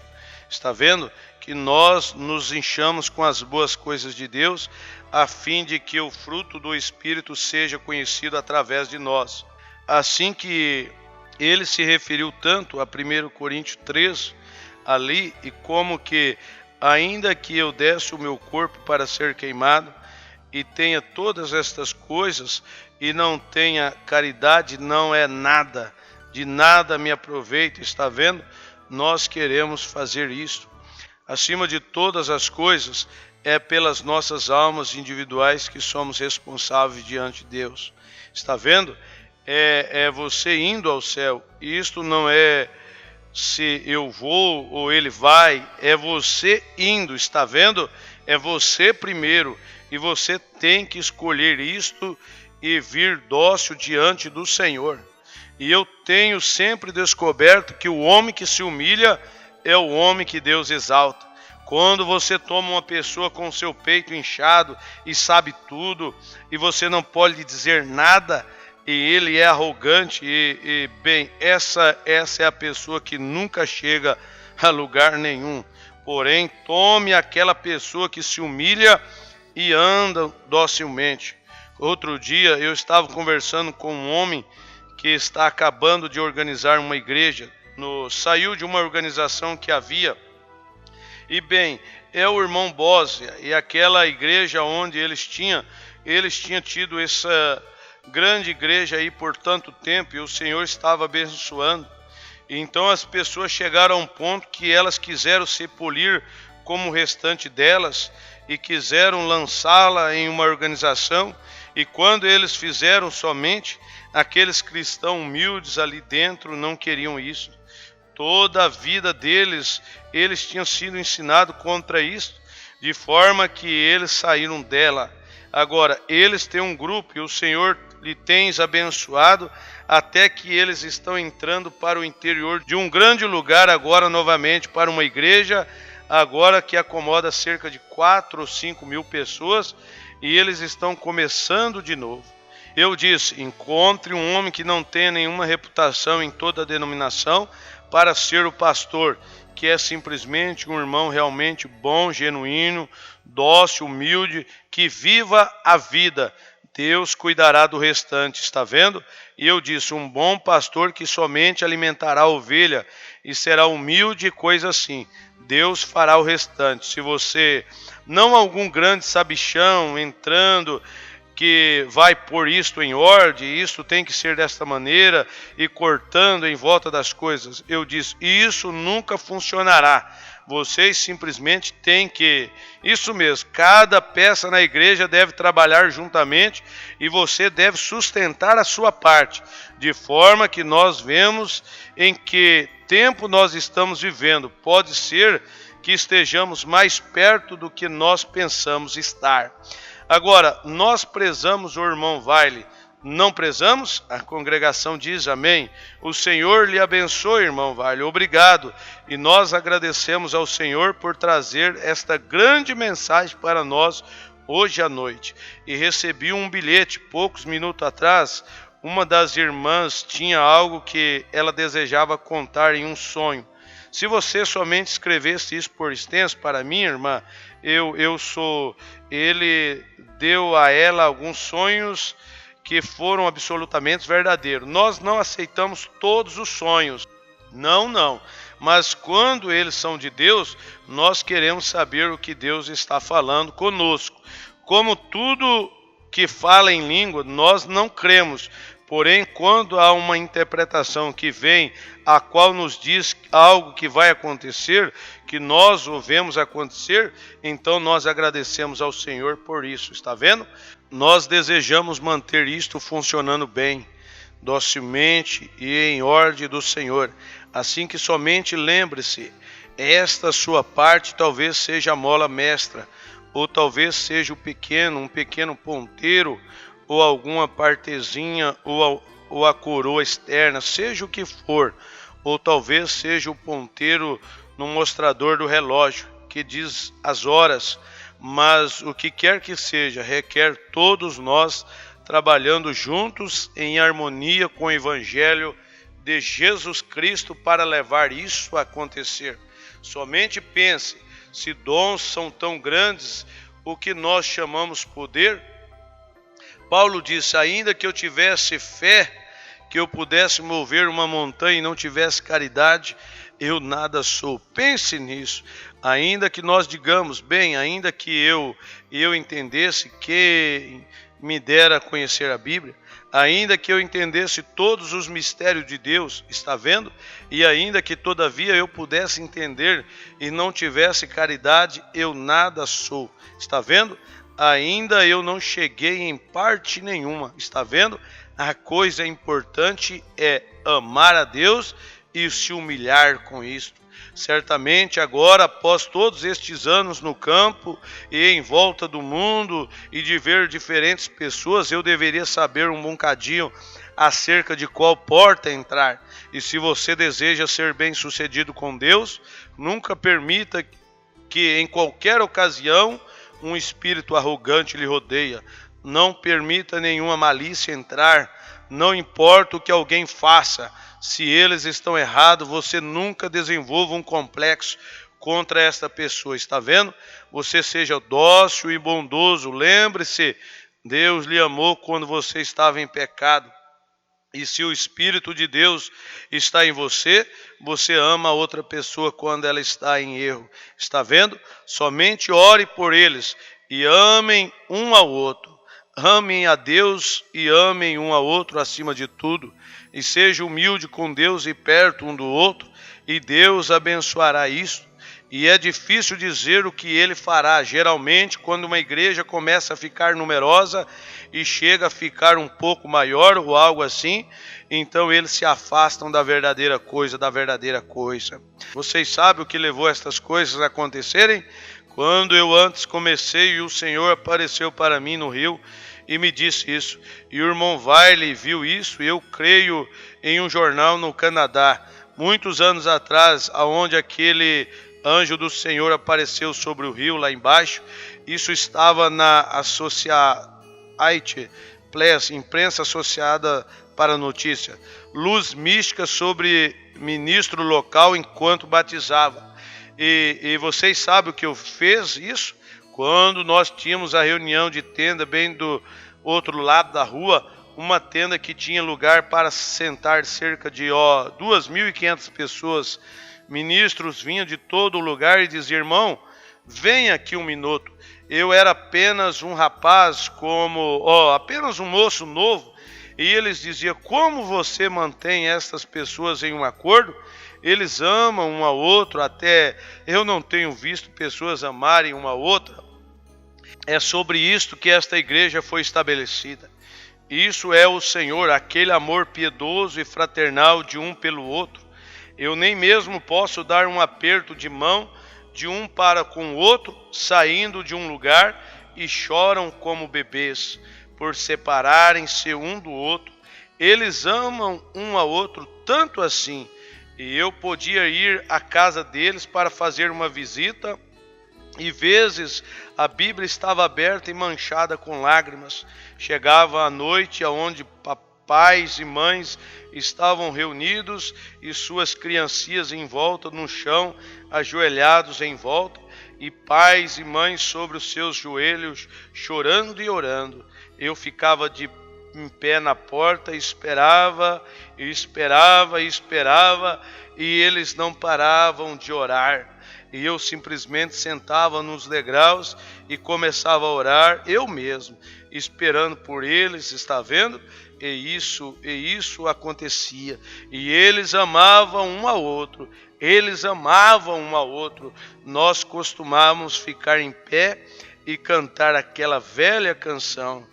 Speaker 1: Está vendo? Que nós nos enchamos com as boas coisas de Deus, a fim de que o fruto do Espírito seja conhecido através de nós. Assim que ele se referiu tanto a 1 Coríntios 3, ali, e como que, ainda que eu desse o meu corpo para ser queimado, e tenha todas estas coisas, e não tenha caridade, não é nada, de nada me aproveita. Está vendo? Nós queremos fazer isto. Acima de todas as coisas, é pelas nossas almas individuais que somos responsáveis diante de Deus. Está vendo? É você indo ao céu. E isto não é se eu vou ou ele vai, é você indo. Está vendo? É você primeiro. E você tem que escolher isto e vir dócil diante do Senhor. E eu tenho sempre descoberto que o homem que se humilha é o homem que Deus exalta. Quando você toma uma pessoa com o seu peito inchado e sabe tudo, e você não pode dizer nada, e ele é arrogante, bem, essa é a pessoa que nunca chega a lugar nenhum. Porém, tome aquela pessoa que se humilha e anda docilmente. Outro dia eu estava conversando com um homem que está acabando de organizar uma igreja, saiu de uma organização que havia, e bem, é o irmão Bósia, e aquela igreja onde eles tinham tido essa grande igreja aí por tanto tempo, e o Senhor estava abençoando. E então as pessoas chegaram a um ponto que elas quiseram se polir como o restante delas, e quiseram lançá-la em uma organização, e quando eles fizeram somente, aqueles cristãos humildes ali dentro não queriam isso. Toda a vida deles, eles tinham sido ensinados contra isso, de forma que eles saíram dela. Agora, eles têm um grupo e o Senhor lhe tem abençoado, até que eles estão entrando para o interior de um grande lugar agora novamente, para uma igreja, agora que acomoda cerca de 4 ou 5 mil pessoas, e eles estão começando de novo. Eu disse: encontre um homem que não tenha nenhuma reputação em toda a denominação para ser o pastor, que é simplesmente um irmão realmente bom, genuíno, dócil, humilde, que viva a vida. Deus cuidará do restante, está vendo? E eu disse: um bom pastor que somente alimentará a ovelha e será humilde e coisa assim. Deus fará o restante. Se você, não algum grande sabichão entrando, que vai pôr isto em ordem, isto tem que ser desta maneira, e cortando em volta das coisas. Eu disse: isso nunca funcionará. Vocês simplesmente têm que... Isso mesmo, cada peça na igreja deve trabalhar juntamente e você deve sustentar a sua parte, de forma que nós vemos em que tempo nós estamos vivendo. Pode ser que estejamos mais perto do que nós pensamos estar. Agora, nós prezamos o irmão Wiley, não prezamos? A congregação diz amém. O Senhor lhe abençoe, irmão Wiley, obrigado. E nós agradecemos ao Senhor por trazer esta grande mensagem para nós hoje à noite. E recebi um bilhete poucos minutos atrás. Uma das irmãs tinha algo que ela desejava contar em um sonho. Se você somente escrevesse isso por extenso para mim, irmã, ele deu a ela alguns sonhos que foram absolutamente verdadeiros. Nós não aceitamos todos os sonhos, não. Mas quando eles são de Deus, nós queremos saber o que Deus está falando conosco. Como tudo que fala em língua, nós não cremos. Porém, quando há uma interpretação que vem, a qual nos diz algo que vai acontecer, que nós o vemos acontecer, então nós agradecemos ao Senhor por isso, está vendo? Nós desejamos manter isto funcionando bem, docilmente e em ordem do Senhor. Assim que somente lembre-se, esta sua parte talvez seja a mola mestra, ou talvez seja um pequeno ponteiro, ou alguma partezinha, ou a coroa externa, seja o que for, ou talvez seja o ponteiro no mostrador do relógio, que diz as horas, mas o que quer que seja, requer todos nós trabalhando juntos em harmonia com o Evangelho de Jesus Cristo para levar isso a acontecer. Somente pense, se dons são tão grandes, o que nós chamamos poder, Paulo disse: ainda que eu tivesse fé, que eu pudesse mover uma montanha e não tivesse caridade, eu nada sou. Pense nisso. Ainda que nós digamos, bem, ainda que eu entendesse, que me dera a conhecer a Bíblia, ainda que eu entendesse todos os mistérios de Deus, está vendo? E ainda que todavia eu pudesse entender e não tivesse caridade, eu nada sou. Está vendo? Ainda eu não cheguei em parte nenhuma, está vendo? A coisa importante é amar a Deus e se humilhar com isto. Certamente agora, após todos estes anos no campo e em volta do mundo e de ver diferentes pessoas, eu deveria saber um bocadinho acerca de qual porta entrar. E se você deseja ser bem-sucedido com Deus, nunca permita que em qualquer ocasião um espírito arrogante lhe rodeia. Não permita nenhuma malícia entrar, não importa o que alguém faça. Se eles estão errados, você nunca desenvolva um complexo contra esta pessoa, está vendo? Você seja dócil e bondoso. Lembre-se, Deus lhe amou quando você estava em pecado. E se o Espírito de Deus está em você, você ama a outra pessoa quando ela está em erro. Está vendo? Somente ore por eles e amem um ao outro. Amem a Deus e amem um ao outro acima de tudo. E seja humilde com Deus e perto um do outro, e Deus abençoará isso. E é difícil dizer o que ele fará. Geralmente, quando uma igreja começa a ficar numerosa e chega a ficar um pouco maior ou algo assim, então eles se afastam da verdadeira coisa, Vocês sabem o que levou estas coisas a acontecerem? Quando eu antes comecei e o Senhor apareceu para mim no rio e me disse isso. E o irmão Wiley viu isso, eu creio, em um jornal no Canadá, muitos anos atrás, onde aquele anjo do Senhor apareceu sobre o rio lá embaixo. Isso estava na Associated Press, imprensa associada para a notícia. Luz mística sobre ministro local enquanto batizava. E vocês sabem o que eu fiz isso? Quando nós tínhamos a reunião de tenda bem do outro lado da rua, uma tenda que tinha lugar para sentar cerca de 2.500 pessoas. Ministros vinham de todo lugar e diziam: irmão, venha aqui um minuto. Eu era apenas um rapaz, apenas um moço novo, e eles diziam: como você mantém essas pessoas em um acordo? Eles amam um ao outro, até eu não tenho visto pessoas amarem uma a outra. É sobre isto que esta igreja foi estabelecida. Isso é o Senhor, aquele amor piedoso e fraternal de um pelo outro. Eu nem mesmo posso dar um aperto de mão de um para com o outro, saindo de um lugar, e choram como bebês, por separarem-se um do outro. Eles amam um ao outro tanto assim, e eu podia ir à casa deles para fazer uma visita, e vezes a Bíblia estava aberta e manchada com lágrimas. Chegava a noite aonde pais e mães estavam reunidos e suas criancinhas em volta no chão, ajoelhados em volta, e pais e mães sobre os seus joelhos, chorando e orando. Eu ficava em pé na porta, esperava, e eles não paravam de orar. E eu simplesmente sentava nos degraus e começava a orar, eu mesmo, esperando por eles, está vendo? E isso acontecia. E eles amavam um ao outro. Nós costumávamos ficar em pé e cantar aquela velha canção: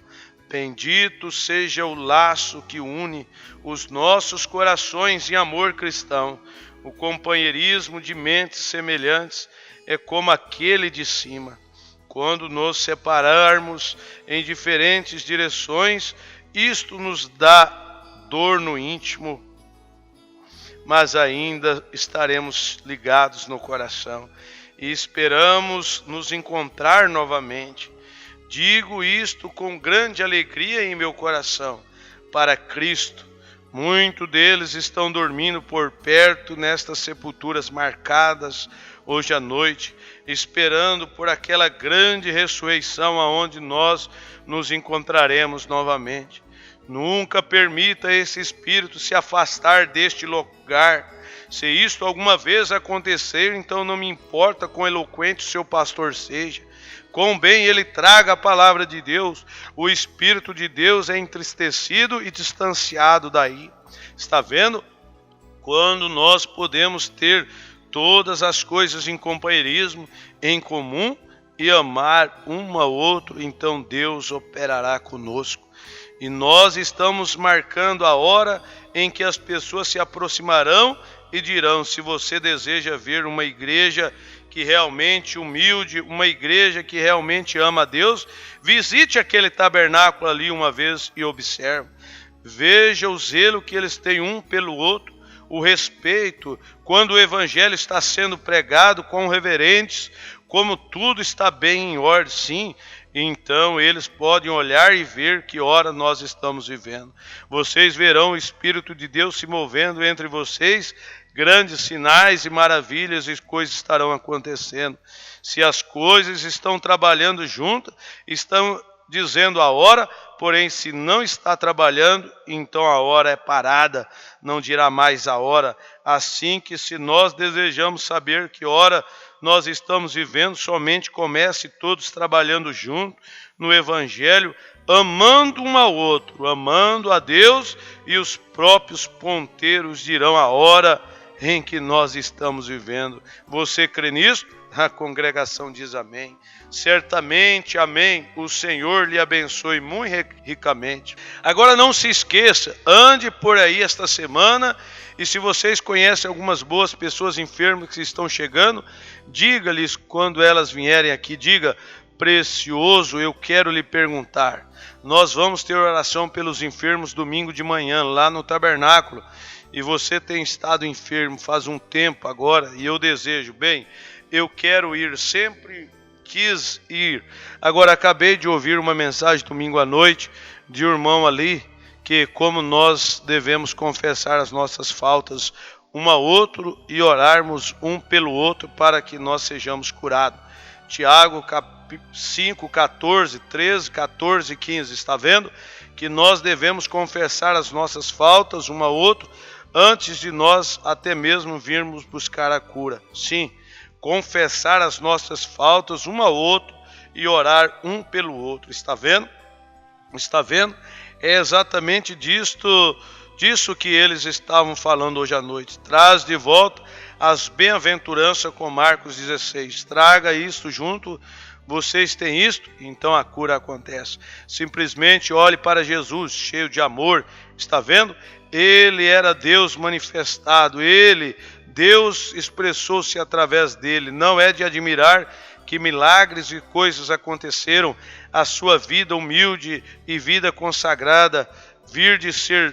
Speaker 1: bendito seja o laço que une os nossos corações em amor cristão. O companheirismo de mentes semelhantes é como aquele de cima. Quando nos separarmos em diferentes direções, isto nos dá dor no íntimo, mas ainda estaremos ligados no coração e esperamos nos encontrar novamente. Digo isto com grande alegria em meu coração, para Cristo. Muitos deles estão dormindo por perto nestas sepulturas marcadas hoje à noite, esperando por aquela grande ressurreição aonde nós nos encontraremos novamente. Nunca permita esse espírito se afastar deste lugar. Se isto alguma vez acontecer, então não me importa quão eloquente o seu pastor seja, quão bem ele traga a palavra de Deus, o Espírito de Deus é entristecido e distanciado daí. Está vendo? Quando nós podemos ter todas as coisas em companheirismo, em comum, e amar um ao outro, então Deus operará conosco. E nós estamos marcando a hora em que as pessoas se aproximarão e dirão: se você deseja ver uma igreja que realmente humilde, uma igreja que realmente ama a Deus, visite aquele tabernáculo ali uma vez e observe. Veja o zelo que eles têm um pelo outro, o respeito, quando o evangelho está sendo pregado com reverentes, como tudo está bem em ordem, sim, então eles podem olhar e ver que hora nós estamos vivendo. Vocês verão o Espírito de Deus se movendo entre vocês, grandes sinais e maravilhas e coisas estarão acontecendo. Se as coisas estão trabalhando juntas, estão dizendo a hora, porém se não está trabalhando, então a hora é parada, não dirá mais a hora. Assim que se nós desejamos saber que hora nós estamos vivendo, somente comece todos trabalhando junto no Evangelho, amando um ao outro, amando a Deus, e os próprios ponteiros dirão a hora em que nós estamos vivendo. Você crê nisso? A congregação diz amém. Certamente, amém. O Senhor lhe abençoe muito ricamente. Agora não se esqueça, ande por aí esta semana, e se vocês conhecem algumas boas pessoas enfermas que estão chegando, diga-lhes quando elas vierem aqui, diga: precioso, eu quero lhe perguntar. Nós vamos ter oração pelos enfermos domingo de manhã, lá no tabernáculo. E você tem estado enfermo faz um tempo agora, e eu desejo, bem, eu quero ir, sempre quis ir. Agora, acabei de ouvir uma mensagem domingo à noite de um irmão ali, que como nós devemos confessar as nossas faltas um ao outro e orarmos um pelo outro para que nós sejamos curados. Tiago 5, 14, 13, 14 e 15, está vendo? Que nós devemos confessar as nossas faltas um ao outro antes de nós até mesmo virmos buscar a cura. Sim, confessar as nossas faltas um ao outro e orar um pelo outro. Está vendo? Está vendo? É exatamente disso que eles estavam falando hoje à noite. Traz de volta as bem-aventuranças com Marcos 16. Traga isso junto. Vocês têm isto? Então a cura acontece. Simplesmente olhe para Jesus, cheio de amor. Está vendo? Ele era Deus manifestado. Deus expressou-se através dele. Não é de admirar que milagres e coisas aconteceram, a sua vida humilde e vida consagrada, vir de ser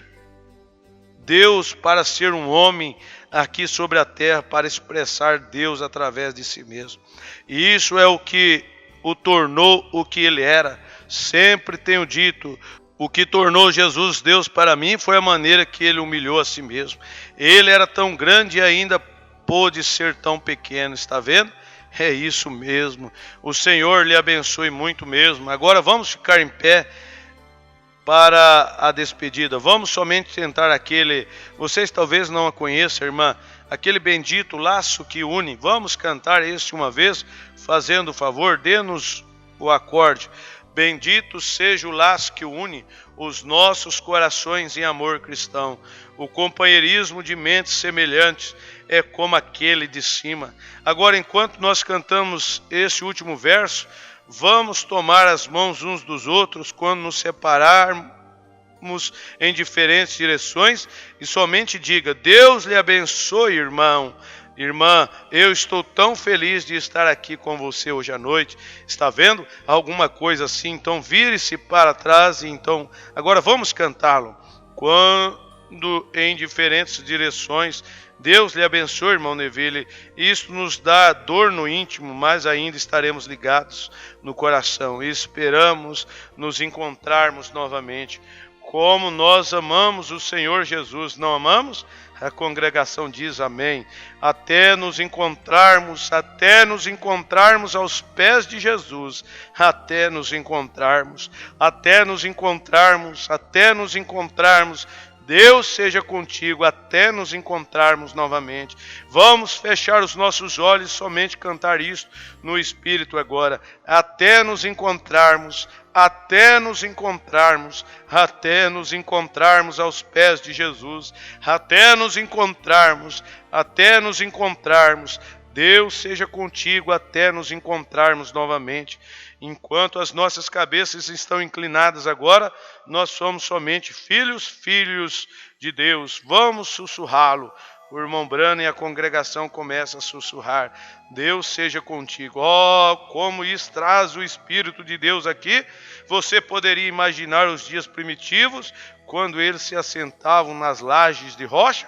Speaker 1: Deus para ser um homem aqui sobre a terra, para expressar Deus através de si mesmo. E isso é o que o tornou o que ele era. Sempre tenho dito, o que tornou Jesus Deus para mim foi a maneira que ele humilhou a si mesmo. Ele era tão grande e ainda pôde ser tão pequeno, está vendo? É isso mesmo. O Senhor lhe abençoe muito mesmo. Agora vamos ficar em pé para a despedida. Vamos somente tentar aquele, vocês talvez não a conheçam, irmã, aquele bendito laço que une. Vamos cantar este uma vez, fazendo o favor, dê-nos o acorde. Bendito seja o laço que une os nossos corações em amor cristão. O companheirismo de mentes semelhantes é como aquele de cima. Agora, enquanto nós cantamos esse último verso, vamos tomar as mãos uns dos outros quando nos separarmos em diferentes direções e somente diga: Deus lhe abençoe, irmão. Irmã, eu estou tão feliz de estar aqui com você hoje à noite. Está vendo? Alguma coisa assim? Então vire-se para trás e então... Agora vamos cantá-lo. Quando em diferentes direções... Deus lhe abençoe, irmão Neville. Isso nos dá dor no íntimo, mas ainda estaremos ligados no coração. E esperamos nos encontrarmos novamente. Como nós amamos o Senhor Jesus, não amamos? A congregação diz amém. Até nos encontrarmos aos pés de Jesus. Até nos encontrarmos. Deus seja contigo até nos encontrarmos novamente. Vamos fechar os nossos olhos e somente cantar isto no Espírito agora. Até nos encontrarmos aos pés de Jesus. Até nos encontrarmos. Deus seja contigo até nos encontrarmos novamente. Enquanto as nossas cabeças estão inclinadas agora, nós somos somente filhos de Deus. Vamos sussurrá-lo. O irmão Brano e a congregação começam a sussurrar. Deus seja contigo. Oh, como isso traz o Espírito de Deus aqui. Você poderia imaginar os dias primitivos, quando eles se assentavam nas lajes de rocha?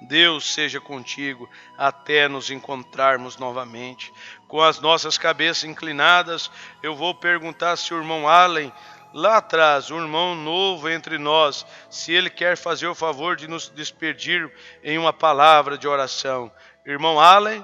Speaker 1: Deus seja contigo até nos encontrarmos novamente. Com as nossas cabeças inclinadas, eu vou perguntar se o irmão Allen, lá atrás, um irmão novo entre nós, se ele quer fazer o favor de nos despedir em uma palavra de oração. Irmão Allen.